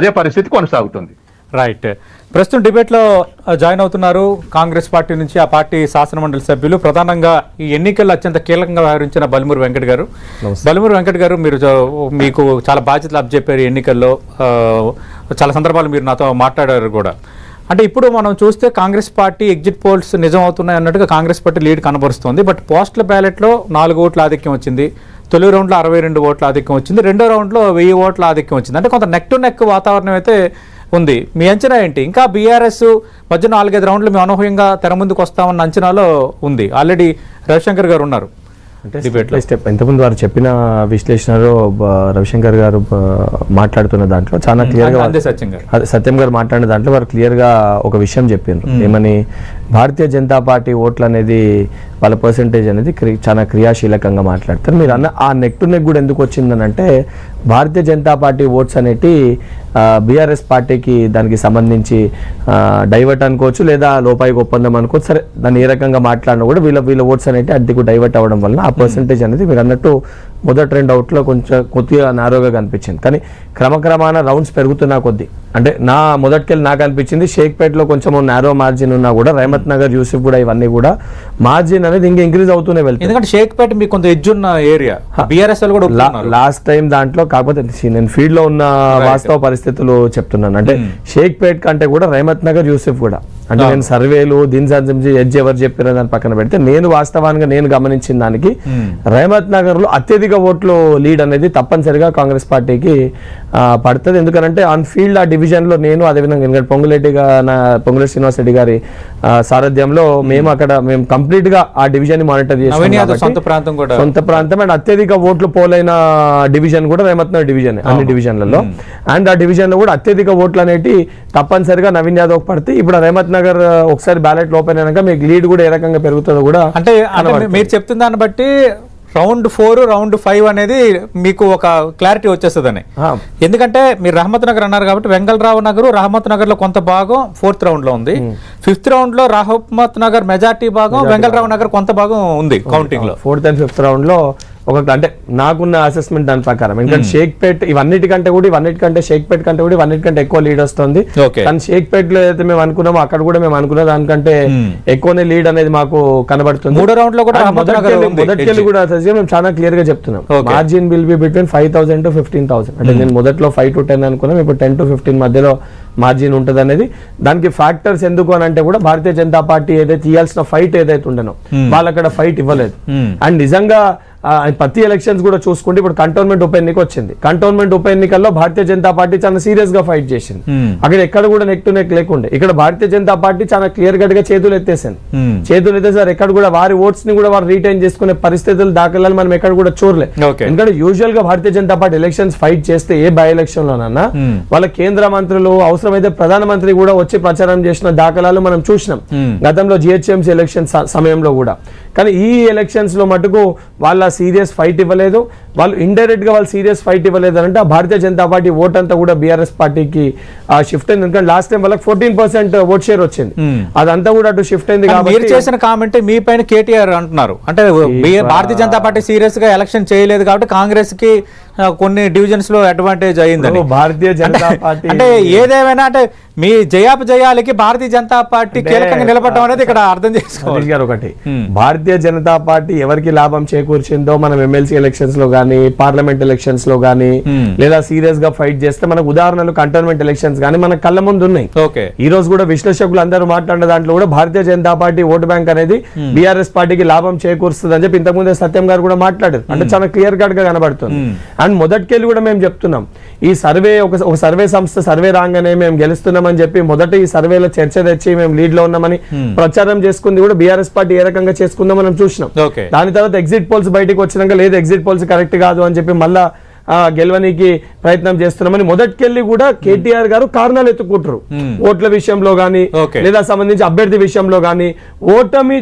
అదే పరిస్థితి కొనసాగుతుంది. రైట్. ప్రస్తుతం డిబేట్లో జాయిన్ అవుతున్నారు కాంగ్రెస్ పార్టీ నుంచి ఆ పార్టీ శాసనమండలి సభ్యులు, ప్రధానంగా ఈ ఎన్నికల్లో అత్యంత కీలకంగా వ్యవహరించిన బలిమూరి వెంకట్ గారు. బలిమూరి వెంకట్ గారు, మీకు చాలా బాధ్యతలు అప్పచెప్పారు ఎన్నికల్లో, చాలా సందర్భాలు మీరు నాతో మాట్లాడారు కూడా. అంటే ఇప్పుడు మనం చూస్తే కాంగ్రెస్ పార్టీ ఎగ్జిట్ పోల్స్ నిజం అవుతున్నాయి అన్నట్టుగా కాంగ్రెస్ పార్టీ లీడ్ కనబరుస్తుంది. బట్ పోస్టల్ బ్యాలెట్లో 4 ఓట్ల ఆధిక్యం వచ్చింది, తొలి రౌండ్లో 62 ఓట్ల ఆధిక్యం వచ్చింది, రెండో రౌండ్లో 1000 ఓట్ల ఆధిక్యం వచ్చింది. అంటే కొంత నెక్ టు నెక్ వాతావరణం అయితే ఉంది. మీ అంచనా ఏంటి? ఇంకా బీఆర్ఎస్ మధ్య 4-5 రౌండ్లు మేము అనూహ్యంగా తెర ముందుకు వస్తామన్న అంచనాలో ఉంది. ఆల్రెడీ రవిశంకర్ గారు ఉన్నారు అంటే స్టెప్ ఇంతకుముందు వారు చెప్పిన విశ్లేషణలో రవిశంకర్ గారు మాట్లాడుతున్న దాంట్లో చాలా క్లియర్గా, సత్యం గారు మాట్లాడిన దాంట్లో వారు క్లియర్గా ఒక విషయం చెప్పారు. ఏమని, భారతీయ జనతా పార్టీ ఓట్లు అనేది వాళ్ళ పర్సంటేజ్ అనేది చాలా క్రియాశీలకంగా మాట్లాడతారు. మీరు అన్న ఆ నెక్ టు నెక్ కూడా ఎందుకు వచ్చిందని అంటే, భారతీయ జనతా పార్టీ ఓట్స్ అనేటి బీఆర్ఎస్ పార్టీకి దానికి సంబంధించి డైవర్ట్ అనుకోవచ్చు, లేదా లోపాయికి ఒప్పందం అనుకోవచ్చు. సరే, దాన్ని ఏ రకంగా మాట్లాడినా కూడా వీళ్ళ ఓట్స్ అనేవి అద్దెకు డైవర్ట్ అవ్వడం వల్ల ఆ పర్సంటేజ్ అనేది మీరు అన్నట్టు మొదటి 2 అవుట్లో కొద్దిగా నారోగా కనిపించింది. కానీ క్రమక్రమాన రౌండ్స్ పెరుగుతున్నా కొద్దీ, అంటే మొదటికెళ్ళి నాకు అనిపించింది షేక్పేట్లో కొంచెం నారో మార్జిన్ ఉన్నా కూడా రహమత్ నగర్, యూసుఫ్ కూడా ఇవన్నీ కూడా మార్జిన్ అనేది ఇంకా ఇంక్రీజ్ అవుతూనే వెళ్తుంది. ఎందుకంటే షేక్పేట మీకు కొంత ఎడ్జ్ ఉన్న ఏరియా, బీఆర్ఎస్ కూడా లాస్ట్ టైం దాంట్లో. కాకపోతే నేను ఫీల్డ్ లో ఉన్న వాస్తవ పరిస్థితులు చెప్తున్నాను. అంటే షేక్పేట్ కంటే కూడా రహమత్ నగర్, యూసుఫ్ కూడా, అంటే నేను సర్వేలు దీని సంబంధించి ఎడ్జ్ ఎవరు చెప్పారో దాని పక్కన పెడితే, నేను వాస్తవానికి నేను గమనించిన దానికి రహమత్ నగర్ లో అత్యధిక ఓట్లు లీడ్ అనేది తప్పనిసరిగా కాంగ్రెస్ పార్టీకి పడుతుంది. ఎందుకంటే ఆన్ ఫీల్డ్ ఆ డివిజన్ లో నేను, అదేవిధంగా పొంగులేటి శ్రీనివాస్ రెడ్డి గారి సారథ్యంలో మేము కంప్లీట్ గా ఆ డివిజన్ ని మానిటర్ చేస్తాం. సొంత ప్రాంతం అండ్ అత్యధిక ఓట్లు పోలైన డివిజన్ కూడా రహమత్ నగర్ డివిజన్, అన్ని డివిజన్లలో. అండ్ ఆ డివిజన్ లో కూడా అత్యధిక ఓట్లు అనేవి తప్పనిసరిగా నవీన్ యాదవ్ పడితే, ఇప్పుడు రహమత్ నగర్ ఒకసారి బ్యాలెట్ ఓపెన్ అయినాక మీకు లీడ్ కూడా ఏ రకంగా పెరుగుతుందో కూడా. అంటే మీరు చెప్తున్న దాన్ని బట్టి రౌండ్ 4, రౌండ్ 5 అనేది మీకు ఒక క్లారిటీ వచ్చేస్తుందని. ఎందుకంటే మీరు రహమత్ నగర్ అన్నారు కాబట్టి, వెంగళరావు నగర్, రహమత్ నగర్ లో కొంత భాగం 4th రౌండ్ లో ఉంది, 5th రౌండ్ లో రహమత్ నగర్ మెజార్టీ భాగం, వెంగళరావు నగర్ కొంత భాగం ఉంది కౌంటింగ్ లో. 4th and 5th రౌండ్ లో అంటే నాకున్న అసెస్మెంట్ దాని ప్రకారం, ఎందుకంటే షేక్పేట్ ఇవన్నిటికంటే షేక్పేట్ కంటే కూడా ఇవన్నిటికంటే ఎక్కువ లీడ్ వస్తుంది. కానీ షేక్పేట్ లో ఏదైతే మేము అనుకున్నామో అక్కడ కూడా మేము అనుకున్న దానికంటే ఎక్కువనే లీడ్ అనేది మాకు కనబడుతుంది. 3వ రౌండ్ లో కూడా మొదటికెళ్ళి కూడా మేము చాలా క్లియర్ గా చెప్తున్నాం, margin will be between 5,000 to 15,000. అంటే నేను మొదట్లో 5 to 10 అనుకున్నాం, ఇప్పుడు 10 to 15 మధ్యలో మార్జిన్ ఉంటుంది అనేది. దానికి ఫ్యాక్టర్స్ ఎందుకు అని అంటే కూడా, భారతీయ జనతా పార్టీ ఏదైతే ఇవ్వాల్సిన ఫైట్ ఏదైతే ఉండనో వాళ్ళు అక్కడ ఫైట్ ఇవ్వలేదు. అండ్ నిజంగా ప్రతి ఎలక్షన్స్ కూడా చూసుకుంటే, ఇప్పుడు కంటోన్మెంట్ ఉప ఎన్నిక వచ్చింది. కంటోన్మెంట్ ఉప ఎన్నికల్లో భారతీయ జనతా పార్టీ చాలా సీరియస్ గా ఫైట్ చేసింది. అక్కడ ఎక్కడ కూడా నెక్ టు నెక్ లేకుండే, ఇక్కడ భారతీయ జనతా పార్టీ చాలా క్లియర్ కట్ గా చేతులు ఎత్తేసారు. ఎక్కడ కూడా వారి ఓట్స్ ని కూడా వారు రీటైన్ చేసుకునే పరిస్థితులు, దాఖలాలు మనం ఎక్కడ కూడా చూడలేదు. ఎందుకంటే యూజువల్ గా Bharatiya Janata party elections fight చేస్తే, ఏ బై ఎలక్షన్ లోనన్నా వాళ్ళ కేంద్ర మంత్రులు, అవసరమైతే ప్రధానమంత్రి కూడా వచ్చి ప్రచారం చేసిన దాఖలాలు మనం చూసినాం గతంలో జిహెచ్ఎంసీ ఎలక్షన్ సమయంలో కూడా. కానీ ఈ ఎలక్షన్స్ లో మటుకు వాళ్ళ సీరియస్ ఫైట్ ఇవ్వలేదు, వాళ్ళు ఇండైరెక్ట్ గా వాళ్ళు సీరియస్ ఫైట్ ఇవ్వలేదు అంటే, భారతీయ జనతా పార్టీ ఓట్ అంతా కూడా బీఆర్ఎస్ పార్టీకి షిఫ్ట్ అయింది. ఎందుకంటే లాస్ట్ టైం వాళ్ళకి 14% ఓట్ షేర్ వచ్చింది, అదంతా కూడా అటు షిఫ్ట్ అయింది. మీరు చేసిన కామెంట్ మీ పైన కేటీఆర్ అంటున్నారు, అంటే భారతీయ జనతా పార్టీ సీరియస్ గా ఎలక్షన్ చేయలేదు కాబట్టి కాంగ్రెస్ కి కొన్ని డివిజన్స్ లో అడ్వాంటేజ్ అయిందని. భారతీయ జనతా పార్టీ అంటే ఏదేమైనా, అంటే మీ జయాపజయాలకి భారతీయ జనతా పార్టీ కీలకంగా నిలబడటం అనేది ఇక్కడ అర్థం చేసుకోవాలి. ఒకటి, భారతీయ జనతా పార్టీ ఎవరికి లాభం చేకూర్చిందో మనం ఎమ్మెల్సీ ఎలక్షన్స్ లో గానీ, పార్లమెంట్ ఎలక్షన్స్ లో గానీ, లేదా సీరియస్ గా ఫైట్ చేస్తే మనకు ఉదాహరణలు కంటోన్మెంట్ ఎలక్షన్స్ గానీ మన కళ్ళ ముందు ఉన్నాయి. ఈ రోజు కూడా విశ్లేషకులు అందరూ మాట్లాడిన దాంట్లో కూడా Bharatiya Janata party vote bank అనేది బీఆర్ఎస్ పార్టీకి లాభం చేకూరుస్తుంది అని చెప్పి ఇంతకుముందే సత్యం గారు కూడా మాట్లాడారు. అంటే చాలా క్లియర్ కట్ గా కనబడుతుంది. అండ్ మొదటికెళ్ళి కూడా మేము చెప్తున్నాం, ఈ సర్వే ఒక సర్వే సంస్థ సర్వే రాగానే మేము గెలుస్తున్నామని చెప్పి మొదటి ఈ సర్వేలో చర్చ తెచ్చి మేము లీడ్ లో ఉన్నామని ప్రచారం చేసుకుంది కూడా బీఆర్ఎస్ పార్టీ ఏ రకంగా చేసుకుందో మనం చూసినాం. దాని తర్వాత ఎగ్జిట్ పోల్స్ బయటకు వచ్చినాక, లేదు ఎగ్జిట్ పోల్స్ కరెక్ట్ కాదు అని చెప్పి మళ్ళా గెలవనికి ప్రయత్నం చేస్తున్నామని మొదటికెళ్ళి కూడా కేటీఆర్ గారు కారణాలు ఎత్తుకుంటారు. ఓట్ల విషయంలో గానీ, లేదా సంబంధించి అభ్యర్థి విషయంలో గానీ, ఓటమి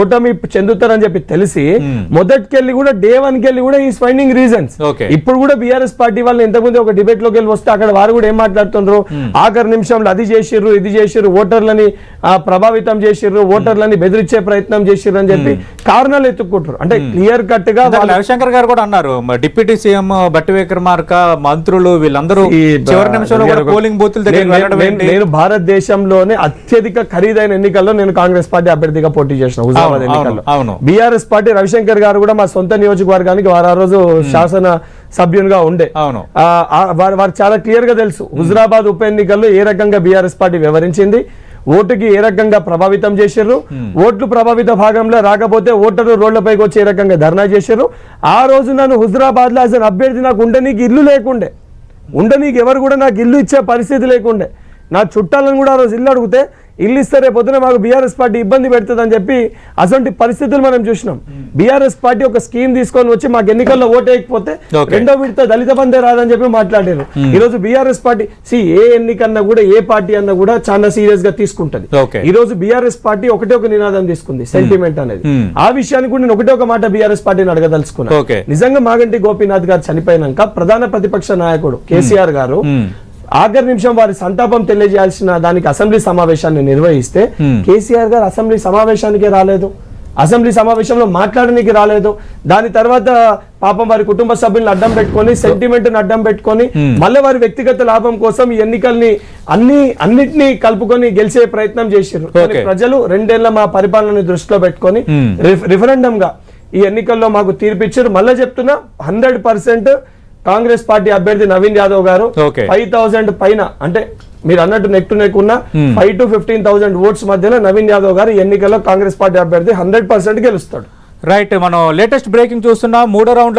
ఓటమి చెందుతారని చెప్పి తెలిసి మొదటికెళ్ళి కూడా డే 1 కెళ్ళి కూడా ఈ ఫైండింగ్ రీజన్స్. ఇప్పుడు కూడా బీఆర్ఎస్ పార్టీ వాళ్ళు ఇంతకుముందు ఒక డిబేట్ లోకి వెళ్ళి వస్తే అక్కడ వారు కూడా ఏం మాట్లాడుతున్నారు, ఆఖరి నిమిషంలో అది చేసిర్రు ఇది చేసిర్రు, ఓటర్లని ప్రభావితం చేసిర్రు, ఓటర్లని బెదిరించే ప్రయత్నం చేసిర్రు అని చెప్పి కారణాలు ఎత్తుక్కుంటారు. అంటే క్లియర్ కట్ గా రవిశంకర్ గారు కూడా అన్నారు, డిప్యూటీ సీఎం బట్టి విక్రమార్క, మంత్రులు వీళ్ళందరూ చివరి నిమిషంలో కూడా పోలింగ్ బూతుల దగ్గరికి వెళ్ళడం ఏంటి? నేను భారతదేశంలోనే అత్యధిక ఖరీదైన ఎన్నికల్లో నేను కాంగ్రెస్ పార్టీ అభ్యర్థిగా పోటీ చేసిన హుజాబాద్ ఎన్నికల్లో. బీఆర్ఎస్ పార్టీ రవిశంకర్ గారు కూడా మా సొంత నియోజకవర్గానికి వారు ఆ రోజు శాసన సభ్యునిగా ఉండే. వారు చాలా క్లియర్ గా తెలుసు హుజరాబాద్ ఉప ఎన్నికల్లో ఏ రకంగా బీఆర్ఎస్ పార్టీ వ్యవహరించింది, ఓటుకి ఏ రకంగా ప్రభావితం చేశారు, ఓట్లు ప్రభావిత భాగంలో రాకపోతే ఓటర్లు రోడ్లపైకి వచ్చి ఏ రకంగా ధర్నా చేశారు. ఆ రోజు నన్ను హుజరాబాద్ లో అసలు అభ్యర్థి నాకు ఉండనీకి ఇల్లు లేకుండే, ఉండనీకి ఎవరు కూడా నాకు ఇల్లు ఇచ్చే పరిస్థితి లేకుండే. నా చుట్టాలను కూడా ఆ రోజు ఇల్లు అడిగితే ఇల్లు ఇస్తే రేపు పొద్దున మాకు బీఆర్ఎస్ పార్టీ ఇబ్బంది పెడుతుంది అని చెప్పి అటువంటి పరిస్థితులు మనం చూసినాం. బీఆర్ఎస్ పార్టీ ఒక స్కీమ్ తీసుకొని వచ్చి మాకు ఎన్నికల్లో ఓటేయకపోతే రెండో విడత దళిత బందే రాదని చెప్పి మాట్లాడారు. ఈ రోజు బీఆర్ఎస్ పార్టీ ఏ ఎన్నికన్నా కూడా ఏ పార్టీ అన్నా కూడా చాలా సీరియస్ గా తీసుకుంటది. ఈ రోజు బీఆర్ఎస్ పార్టీ ఒకటే ఒక నినాదం తీసుకుంది, సెంటిమెంట్ అనేది. ఆ విషయానికి కూడా నేను ఒకటే ఒక మాట బీఆర్ఎస్ పార్టీని అడగదలుచుకున్నా. నిజంగా మాగంటి గోపీనాథ్ గారు చనిపోయినాక ప్రధాన ప్రతిపక్ష నాయకుడు కేసీఆర్ గారు ఆఖరి నిమిషం వారి సంతాపం తెలియజేయాల్సిన దానికి అసెంబ్లీ సమావేశాన్ని నిర్వహిస్తే కేసీఆర్ గారు అసెంబ్లీ సమావేశానికి రాలేదు, అసెంబ్లీ సమావేశంలో మాట్లాడడానికి రాలేదు. దాని తర్వాత పాపం వారి కుటుంబ సభ్యులను అడ్డం పెట్టుకొని, సెంటిమెంట్ అడ్డం పెట్టుకొని మళ్ళీ వారి వ్యక్తిగత లాభం కోసం ఈ ఎన్నికల్ని అన్నిటినీ కలుపుకొని గెలిచే ప్రయత్నం చేశారు. ప్రజలు 2 ఏళ్ల మా పరిపాలనని దృష్టిలో పెట్టుకొని రిఫరెండం గా ఈ ఎన్నికల్లో మాకు తీర్పిచ్చారు. మళ్ళీ చెప్తున్నా 100% కాంగ్రెస్ పార్టీ అభ్యర్థి నవీన్ యాదవ్ గారు 5,000 పైన, అంటే మీరు అన్నట్టు నెక్ టు నెక్ ఉన్న 5,000 to 15,000 ఓట్స్ మధ్యలో నవీన్ యాదవ్ గారు ఎన్నికల్లో కాంగ్రెస్ పార్టీ అభ్యర్థి 100% గెలుస్తాడు. రైట్, మనం లేటెస్ట్ బ్రేకింగ్ చూస్తున్నాం. 3వ రౌండ్